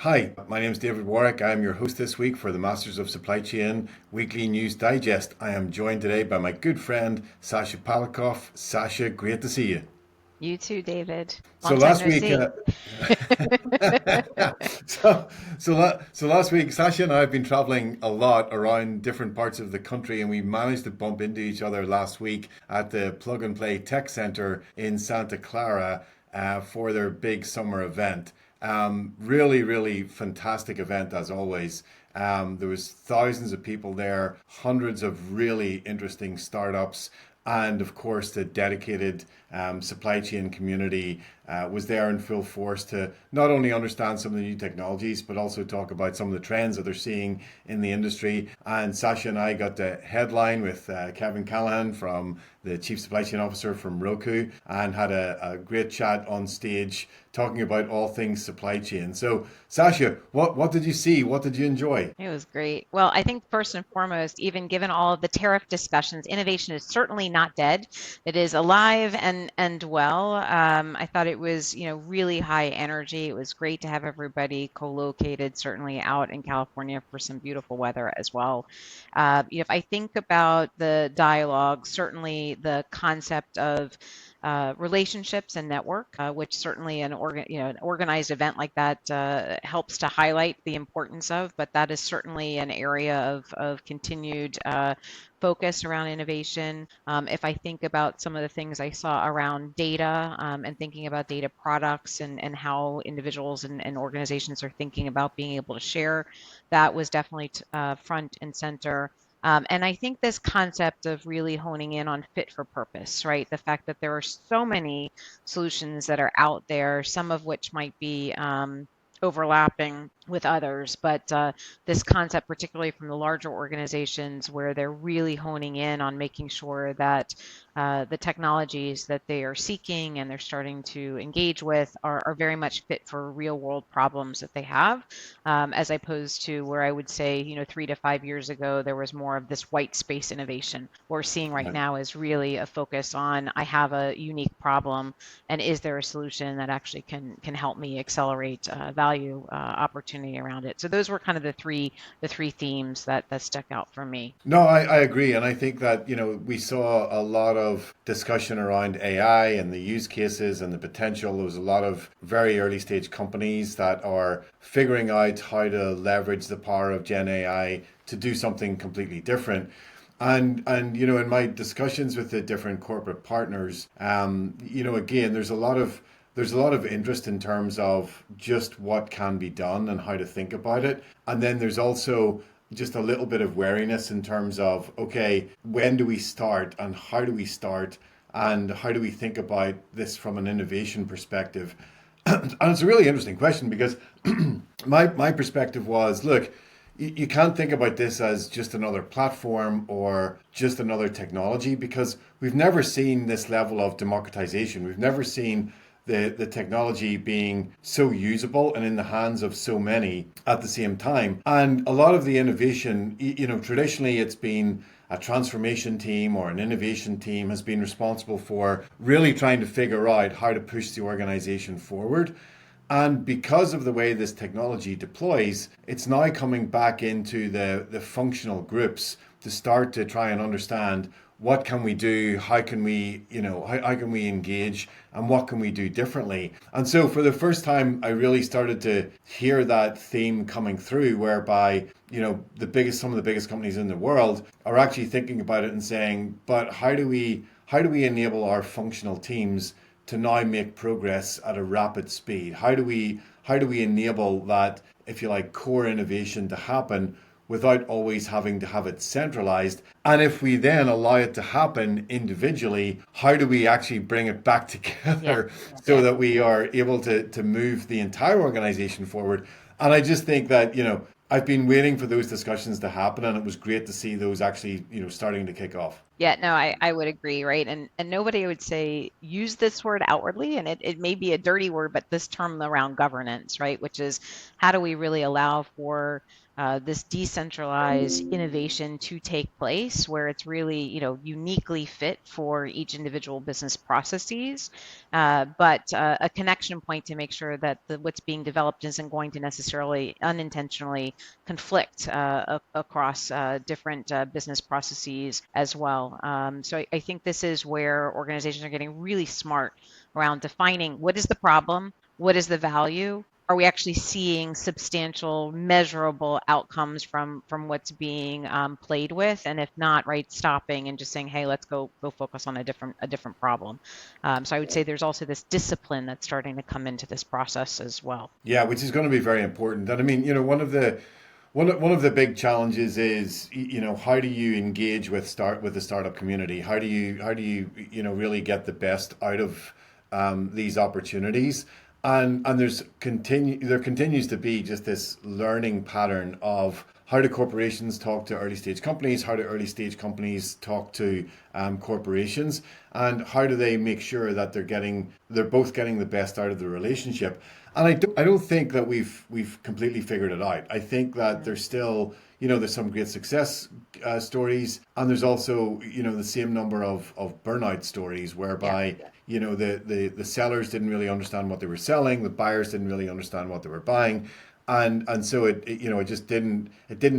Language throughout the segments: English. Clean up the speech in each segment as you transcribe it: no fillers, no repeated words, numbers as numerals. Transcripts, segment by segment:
Hi, my name is David Warrick. I am your host this week for the Masters of Supply Chain Weekly News Digest. I am joined today by my good friend Sasha Koff. Sasha, great to see you. You too, David. So Long time last no week, see. so so last week, Sasha and I have been traveling a lot around different parts of the country, and we managed to bump into each other last week at the Plug and Play Tech Center in Santa Clara for their big summer event. Really fantastic event as always. There was thousands of people there, hundreds of really interesting startups, and of course the dedicated supply chain community was there in full force to not only understand some of the new technologies but also talk about some of the trends that they're seeing in the industry. And Sasha and I got the headline with Kevin Callahan, from the Chief Supply Chain Officer from Roku, and had a great chat on stage talking about all things supply chain. So Sasha, what did you see? What did you enjoy? It was great. Well, I think first and foremost, even given all of the tariff discussions, innovation is certainly not dead. It is alive and well. I thought it was, really high energy. It was great to have everybody co-located, certainly out in California for some beautiful weather as well. If I think about the dialogue, certainly the concept of relationships and network, which certainly an organized event like that helps to highlight the importance of. But that is certainly an area of continued focus around innovation. If I think about some of the things I saw around data and thinking about data products and how individuals and organizations are thinking about being able to share, that was definitely front and center. And I think this concept of really honing in on fit for purpose, right? The fact that there are so many solutions that are out there, some of which might be overlapping with others, but this concept, particularly from the larger organizations, where they're really honing in on making sure that the technologies that they are seeking and they're starting to engage with are very much fit for real world problems that they have, as opposed to where I would say, 3 to 5 years ago, there was more of this white space innovation. What we're seeing right Right. now is really a focus on I have a unique problem, and is there a solution that actually can help me accelerate value opportunity around it. So those were kind of the three themes that stuck out for me. No, I agree. And I think that, we saw a lot of discussion around AI and the use cases and the potential. There was a lot of very early stage companies that are figuring out how to leverage the power of Gen AI to do something completely different. And in my discussions with the different corporate partners, again, there's a lot of interest in terms of just what can be done and how to think about it. And then there's also just a little bit of wariness in terms of, okay, when do we start and how do we start and how do we think about this from an innovation perspective? And it's a really interesting question because my perspective was, look, you can't think about this as just another platform or just another technology, because we've never seen this level of democratization. We've never seen the technology being so usable and in the hands of so many at the same time. And a lot of the innovation, traditionally it's been a transformation team or an innovation team has been responsible for really trying to figure out how to push the organization forward. And because of the way this technology deploys, it's now coming back into the functional groups to start to try and understand what can we do, how can we, how can we engage, and what can we do differently. And so for the first time, I really started to hear that theme coming through, whereby, some of the biggest companies in the world are actually thinking about it and saying, but how do we enable our functional teams to now make progress at a rapid speed? How do we enable that, if you like, core innovation to happen without always having to have it centralized? And if we then allow it to happen individually, how do we actually bring it back Yeah, together so yeah. that we are able to move the entire organization forward? And I just think that, I've been waiting for those discussions to happen, and it was great to see those actually, starting to kick off. Yeah, no, I would agree, right? And nobody would say use this word outwardly, and it may be a dirty word, but this term around governance, right? Which is how do we really allow for this decentralized innovation to take place, where it's really, uniquely fit for each individual business processes, but a connection point to make sure that what's being developed isn't going to necessarily unintentionally conflict across different business processes as well. So I think this is where organizations are getting really smart around defining what is the problem, what is the value. Are we actually seeing substantial, measurable outcomes from what's being played with? And if not, right, stopping and just saying, hey, let's go focus on a different problem. So I would say there's also this discipline that's starting to come into this process as well. Yeah, which is going to be very important. And I mean, one of the big challenges is, how do you engage with the startup community? How do you really get the best out of these opportunities? And there continues to be just this learning pattern of how do corporations talk to early stage companies, how do early stage companies talk to corporations, and how do they make sure that they're both getting the best out of the relationship. And I don't think that we've completely figured it out. I think that there's still, there's some great success stories, and there's also, the same number of burnout stories Yeah. whereby, the sellers didn't really understand what they were selling, the buyers didn't really understand what they were buying. And so it just didn't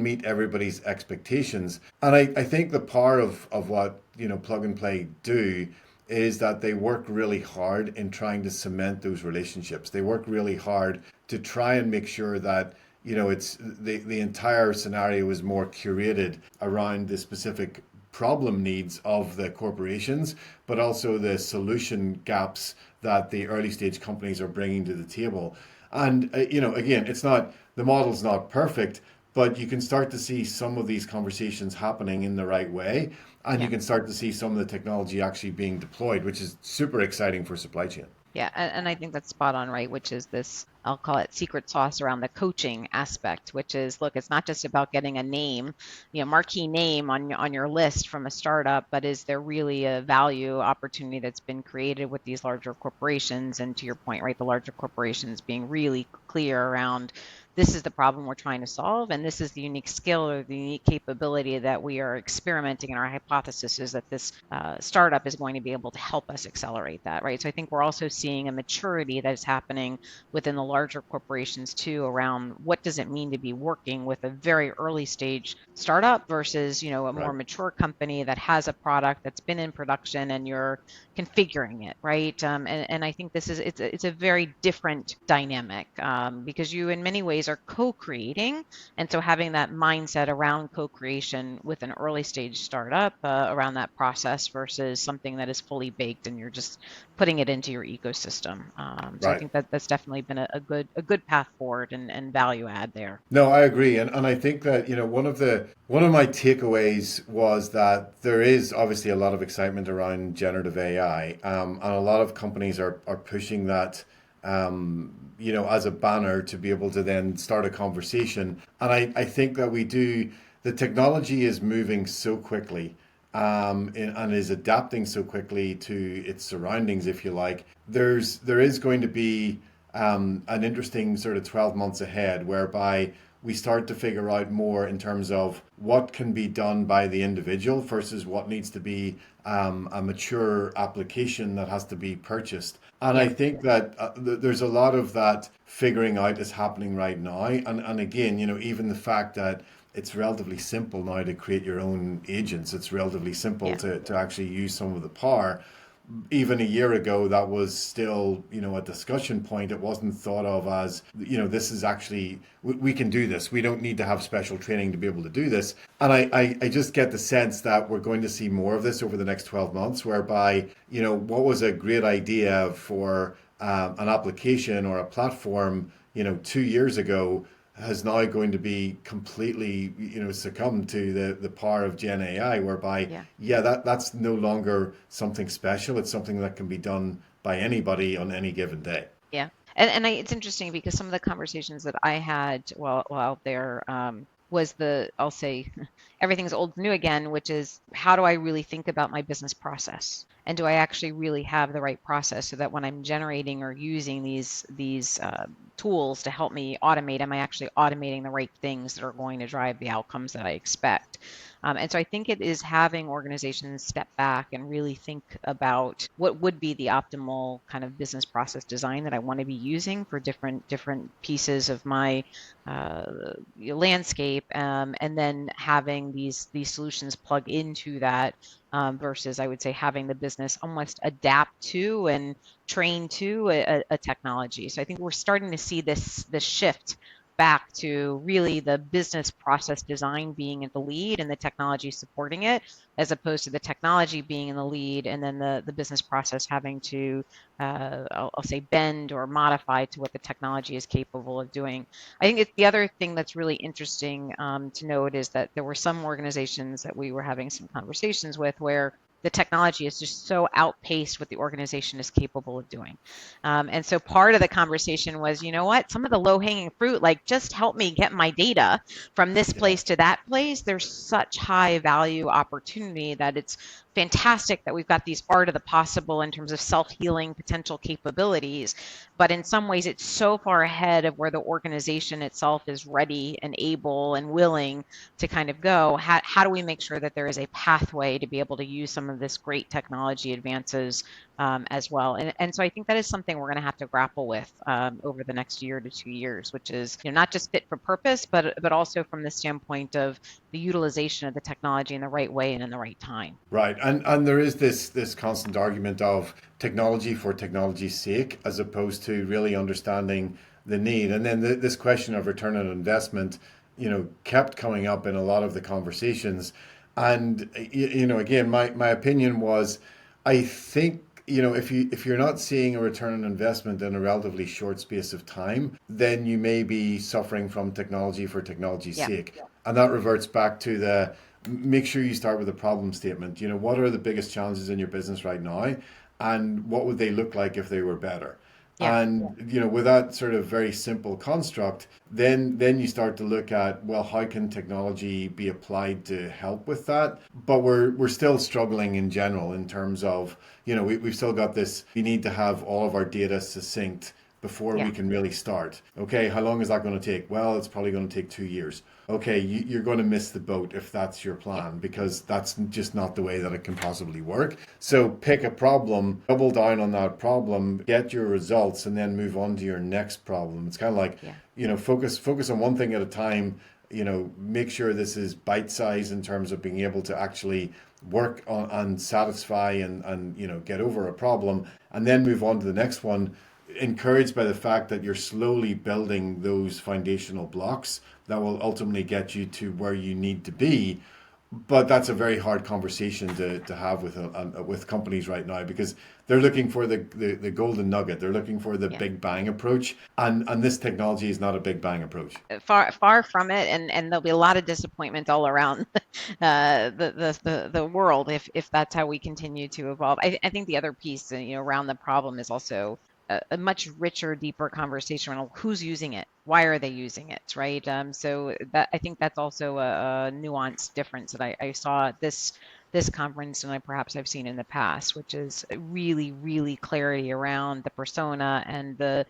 meet everybody's expectations. And I think the power of what, Plug and Play do is that they work really hard in trying to cement those relationships. They work really hard to try and make sure that, it's the entire scenario is more curated around the specific problem needs of the corporations, but also the solution gaps that the early stage companies are bringing to the table. And again, the model's not perfect, but you can start to see some of these conversations happening in the right way, and you Yeah. can start to see some of the technology actually being deployed, which is super exciting for supply chain. Yeah, and I think that's spot on, right? Which is this, I'll call it secret sauce around the coaching aspect, which is, look, it's not just about getting a name, marquee name on your list from a startup, but is there really a value opportunity that's been created with these larger corporations? And to your point, right, the larger corporations being really clear around this is the problem we're trying to solve, and this is the unique skill or the unique capability that we are experimenting. And our hypothesis is that this startup is going to be able to help us accelerate that, right? So I think we're also seeing a maturity that is happening within the larger corporations too, around what does it mean to be working with a very early stage startup versus, a more Right. mature company that has a product that's been in production and you're configuring it, right? And I think it's a very different dynamic, because you in many ways are co-creating, and so having that mindset around co-creation with an early stage startup around that process versus something that is fully baked and you're just putting it into your ecosystem. So I Right. think that that's definitely been a good path forward and value add there. No, I agree, and I think that one of my takeaways was that there is obviously a lot of excitement around generative AI, and a lot of companies are pushing that, as a banner to be able to then start a conversation. And I think that the technology is moving so quickly, and is adapting so quickly to its surroundings, if you like. There is going to be an interesting sort of 12 months ahead whereby we start to figure out more in terms of what can be done by the individual versus what needs to be a mature application that has to be purchased. And I Yeah. think that there's a lot of that figuring out is happening right now. And again, even the fact that it's relatively simple now to create your own agents. It's relatively simple Yeah. to actually use some of the power. Even a year ago, that was still, a discussion point. It wasn't thought of as, this is actually, we can do this. We don't need to have special training to be able to do this. And I just get the sense that we're going to see more of this over the next 12 months, whereby, what was a great idea for an application or a platform, 2 years ago is now going to be completely, succumb to the power of Gen AI, whereby, Yeah. yeah, that's no longer something special. It's something that can be done by anybody on any given day. Yeah. And it's interesting because some of the conversations that I had while out there, was I'll say, everything's old new again, which is how do I really think about my business process? And do I actually really have the right process so that when I'm generating or using these tools to help me automate? Am I actually automating the right things that are going to drive the outcomes that I expect? And so I think it is having organizations step back and really think about what would be the optimal kind of business process design that I want to be using for different pieces of my uh, landscape, and then having these solutions plug into that, versus I would say having the business almost adapt to and train to a technology. So I think we're starting to see this shift back to really the business process design being in the lead and the technology supporting it, as opposed to the technology being in the lead and then the business process having to, I'll say, bend or modify to what the technology is capable of doing. I think it's the other thing that's really interesting, to note is that there were some organizations that we were having some conversations with where the technology is just so outpaced what the organization is capable of doing. And so part of the conversation was, you know what, some of the low hanging fruit, like just help me get my data from this Yeah. place to that place. There's such high value opportunity that it's fantastic that we've got these art of the possible in terms of self healing potential capabilities. But in some ways, it's so far ahead of where the organization itself is ready and able and willing to kind of go. How do we make sure that there is a pathway to be able to use some of this great technology advances, as well? And so I think that is something we're going to have to grapple with, over the next year to 2 years, which is, not just fit for purpose, but also from the standpoint of the utilization of the technology in the right way and in the right time. Right. And there is this constant argument of technology for technology's sake as opposed to really understanding the need. And then this question of return on investment, kept coming up in a lot of the conversations. And again, my opinion was, I think, if you're not seeing a return on investment in a relatively short space of time, then you may be suffering from technology for technology's Yeah. sake. And that reverts back to the make sure you start with a problem statement. What are the biggest challenges in your business right now? And what would they look like if they were better? Yeah. And with that sort of very simple construct, then you start to look at, well, how can technology be applied to help with that? But we're still struggling in general in terms of, we've still got this, we need to have all of our data succinct before Yeah. we can really start. Okay, how long is that going to take? Well, it's probably going to take 2 years. Okay, you're going to miss the boat if that's your Yeah. plan, because that's just not the way that it can possibly work. So pick a problem, double down on that problem, get your results, and then move on to your next problem. It's kind of like, Yeah. focus on one thing at a time. Make sure this is bite size in terms of being able to actually work on and satisfy and get over a problem, and then move on to the next one, encouraged by the fact that you're slowly building those foundational blocks that will ultimately get you to where you need to be. But that's a very hard conversation to have with companies right now, because they're looking for the golden nugget. They're looking for the Yeah. big bang approach, and this technology is not a big bang approach. Far from it, and there'll be a lot of disappointment all around the world if that's how we continue to evolve. I think the other piece, around the problem is also a much richer, deeper conversation around who's using it, why are they using it, right? So that, I think that's also a nuanced difference that I saw at this conference, and perhaps I've seen in the past, which is really, really clarity around the persona and the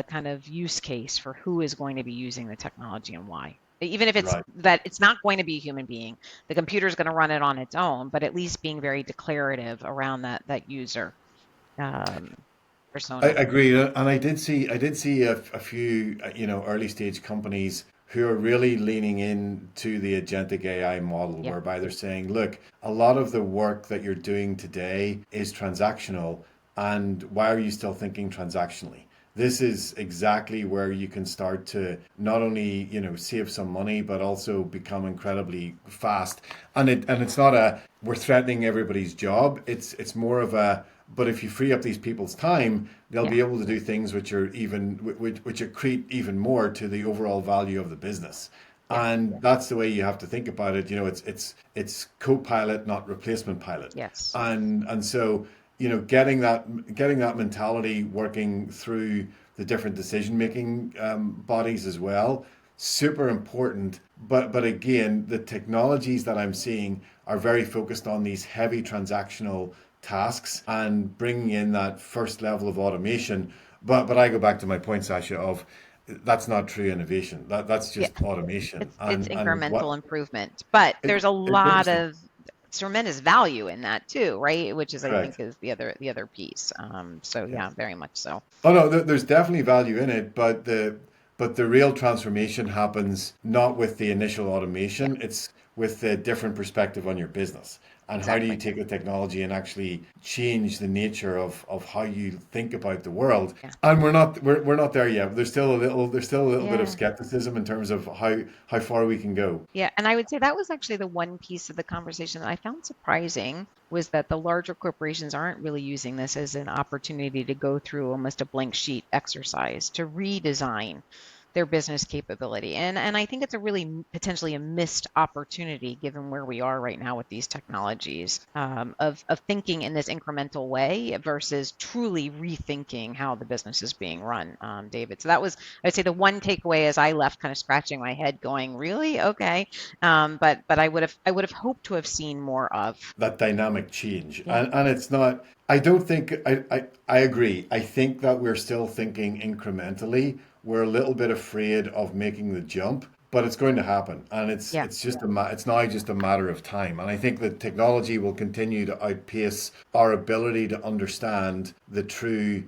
kind of use case for who is going to be using the technology and why. Even if it's Right. that it's not going to be a human being, the computer is going to run it on its own, but at least being very declarative around that user, um, I persona. agree, and I did see a few early stage companies who are really leaning into the agentic AI model, Yeah, whereby they're saying, look, a lot of the work that you're doing today is transactional, and why are you still thinking transactionally? This is exactly where you can start to not only save some money, but also become incredibly fast. And it's not a we're threatening everybody's job. It's more of a, but if you free up these people's time, they'll yeah, be able to do things which accrete even more to the overall value of the business. yeah, And that's the way you have to think about it. It's co-pilot, not replacement pilot. yes, And so getting that mentality working through the different decision making bodies as well, super important. But again, the technologies that I'm seeing are very focused on these heavy transactional tasks and bringing in that first level of automation. But I go back to my point, Sasha, of that's not true innovation. That's Yeah, just automation. it's And what incremental improvement, but there's a it lot is of tremendous value in that too, right? Which is, I think, correct. is the other piece. So yeah, Yes. very much so. Oh no, there's definitely value in it, but the real transformation happens not with the initial Yeah, automation. It's with the different perspective on your business. And how do you exactly. take the technology and actually change the nature of how you think about the world? Yeah. And we're not there yet. There's still a little bit of Yeah. skepticism in terms of how far we can go. Yeah, and I would say that was actually the one piece of the conversation that I found surprising was that the larger corporations aren't really using this as an opportunity to go through almost a blank sheet exercise to redesign their business capability. And I think it's a really potentially a missed opportunity given where we are right now with these technologies, of thinking in this incremental way versus truly rethinking how the business is being run, David. So that was, I'd say, the one takeaway as I left kind of scratching my head going, really? Okay. But I would have hoped to have seen more of. That dynamic change. Yeah. And it's not, I don't think, I agree. I think that we're still thinking incrementally. We're a little bit afraid of making the jump, but it's going to happen. And Yeah. it's just it's now just a matter of time. And I think that technology will continue to outpace our ability to understand the true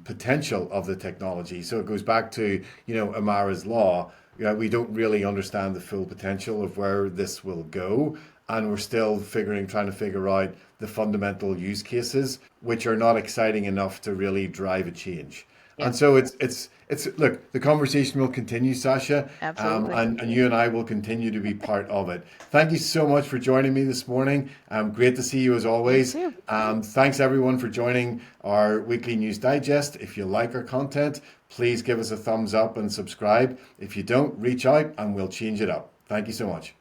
potential of the technology. So it goes back to, Amara's law. We don't really understand the full potential of where this will go, and we're still trying to figure out the fundamental use cases, which are not exciting enough to really drive a change. Yeah. And so it's look, the conversation will continue, Sasha, Absolutely. and you and I will continue to be part of it. Thank you so much for joining me this morning. Great to see you as You always. too. Thanks everyone for joining our weekly news digest. If you like our content, please give us a thumbs up and subscribe. If you don't, reach out and we'll change it up. Thank you so much.